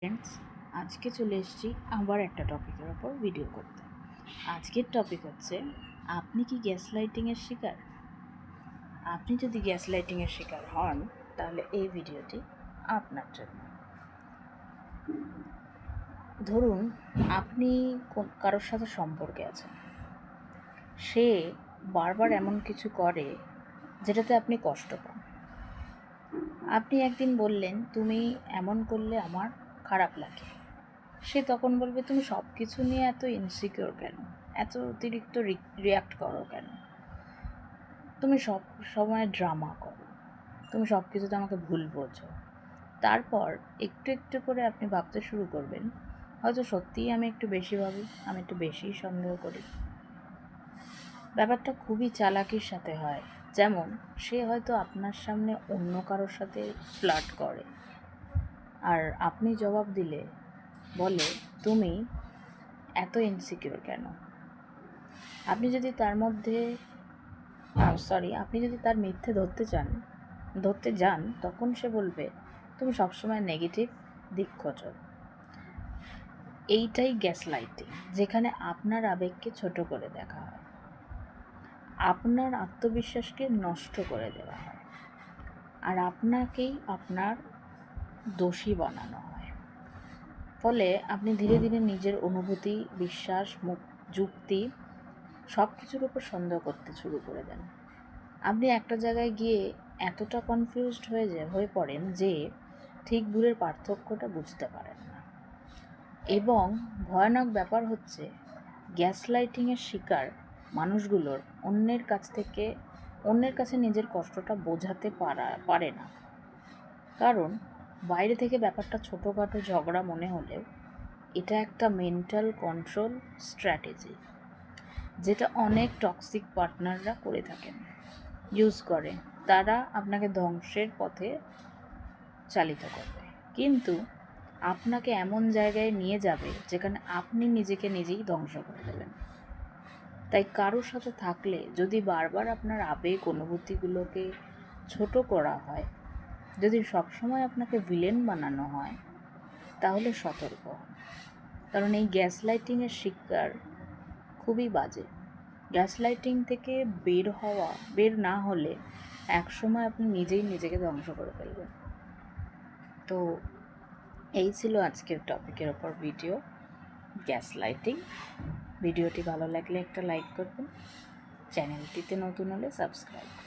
Friends, আজকে চলে এসেছি আবার একটা টপিকের ওপর ভিডিও করতে। আজকের টপিক হচ্ছে, আপনি কি গ্যাস লাইটিংয়ের শিকার? আপনি যদি গ্যাস লাইটিংয়ের শিকার হন, তাহলে এই ভিডিওটি আপনার জন্য। ধরুন, আপনি কারোর সাথে সম্পর্কে আছেন, সে বারবার এমন কিছু করে যেটাতে আপনি কষ্ট পান। আপনি একদিন বললেন, তুমি এমন করলে আমার খারাপ লাগে। সে তখন বলবে, তুমি সব কিছু নিয়ে এত ইনসিকিওর কেন, এত অতিরিক্ত রিয়াক্ট করো কেন, তুমি সব সময় ড্রামা করো, তুমি সব কিছুতে আমাকে ভুল বোঝো। তারপর একটু একটু করে আপনি ভাবতে শুরু করবেন, হয়তো সত্যিই আমি একটু বেশি ভাবি, আমি একটু বেশিই সন্দেহ করি। ব্যাপারটা খুবই চালাকির সাথে হয়। যেমন, সে হয়তো আপনার সামনে অন্য কারোর সাথে ফ্লার্ট করে, আর আপনি জবাব দিলে বলে, তুমি এত ইনসিকিওর কেন। আপনি যদি তার মিথ্যে ধরতে যান, তখন সে বলবে, তুমি সবসময় নেগেটিভ দিক খোঁজো। এইটাই গ্যাস লাইটিং, যেখানে আপনার আবেগকে ছোট করে দেখা হয়, আপনার আত্মবিশ্বাসকে নষ্ট করে দেওয়া হয়, আর আপনাকেই আপনার দোষী বানানো হয়। ফলে আপনি ধীরে ধীরে নিজের অনুভূতি, বিশ্বাস, যুক্তি সব কিছুর উপর সন্দেহ করতে শুরু করে দেন। আপনি একটা জায়গায় গিয়ে এতটা কনফিউজড হয়ে পড়েন যে ঠিক ভুলের পার্থক্যটা বুঝতে পারেন না। এবং ভয়ানক ব্যাপার হচ্ছে, গ্যাস লাইটিংয়ের শিকার মানুষগুলোর অন্যের কাছে নিজের কষ্টটা বোঝাতে পারে না। কারণ বাইরে থেকে ব্যাপারটা ছোটোখাটো ঝগড়া মনে হলেও এটা একটা মেন্টাল কন্ট্রোল স্ট্র্যাটেজি, যেটা অনেক টক্সিক পার্টনাররা করে থাকেন, ইউজ করে। তারা আপনাকে ধ্বংসের পথে চালিত করবে, কিন্তু আপনাকে এমন জায়গায় নিয়ে যাবে যেখানে আপনি নিজেকে নিজেই ধ্বংস করে দেবেন। তাই কারোর সাথে থাকলে যদি বারবার আপনার আবেগ অনুভূতিগুলোকে ছোট করা হয়, যদি সবসময় আপনাকে ভিলেন বানানো হয়, তাহলে সতর্ক হন। কারণ এই গ্যাস লাইটিংয়ের শিকার খুবই বাজে। গ্যাস লাইটিং থেকে বের না হলে একসময় আপনি নিজেই নিজেকে ধ্বংস করে ফেলবেন। তো এই ছিল আজকের টপিকের ওপর ভিডিও, গ্যাস লাইটিং। ভিডিওটি ভালো লাগলে একটা লাইক করবেন, চ্যানেলটিতে নতুন হলে সাবস্ক্রাইব করবেন।